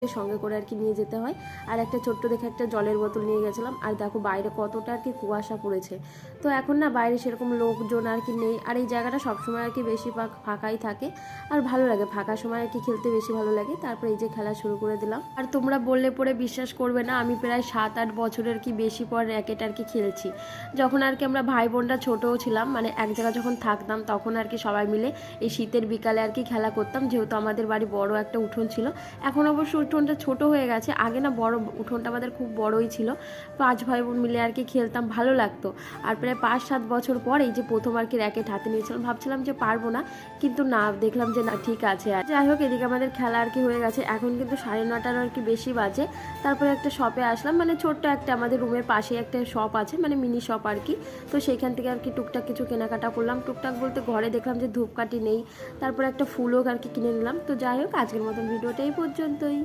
সঙ্গে করে আর কি নিয়ে যেতে হয়। আর একটা ছোট্ট দেখে একটা জলের বোতল নিয়ে গেছিলাম। আর দেখো বাইরে কতটা আর কি কুয়াশা পড়েছে। তো এখন না বাইরে সেরকম লোকজন আর কি নেই, আর এই জায়গাটা সবসময় আর কি বেশিরভাগ ফাঁকাই থাকে। আর ভালো লাগে ফাঁকা সময় আর কি খেলতে বেশি ভালো লাগে। তারপর এই যে খেলা শুরু করে দিলাম। আর তোমরা বললে পরে বিশ্বাস করবে না, আমি প্রায় 7-8 বছরের কি বেশি পর র্যাকেট আর কি খেলছি। যখন আর কি আমরা ভাই বোনরা ছোটও ছিলাম, মানে এক জায়গায় যখন থাকতাম, তখন আর কি সবাই মিলে এই শীতের বিকালে আর কি খেলা করতাম। যেহেতু আমাদের বাড়ি বড় একটা উঠোন ছিল, এখন অবশ্য উঠোনটা ছোট হয়ে গেছে। আগে না বড় উঠোনটা আমাদের খুব বড়ই ছিল। 5 ভাই বোন মিলে আর কি খেলতাম, ভালো লাগতো। আর প্রায় 5-7 বছর পর এই যে প্রথম আর কি র্যাকেট হাতে নিয়েছিলাম, ভাবছিলাম যে পারবো না, কিন্তু না, দেখলাম যে না, ঠিক আছে। আর যাই হোক, এদিকে আমাদের খেলা আর কি হয়ে গেছে। এখন কিন্তু 9:30 আর কি বেশি বাজে। তারপরে একটা শপে আসলাম, মানে ছোট্ট একটা আমাদের রুমের পাশে একটা শপ আছে, মানে মিনি শপ আর কি। তো সেইখান থেকে আর কি টুকটাক কিছু কেনাকাটা করলাম। টুকটাক বলতে ঘরে দেখলাম যে ধূপকাঠি নেই, তারপরে একটা ফুলও আর কি কিনে নিলাম। তো যাই হোক, আজকের মতন ভিডিওটা এই পর্যন্তই।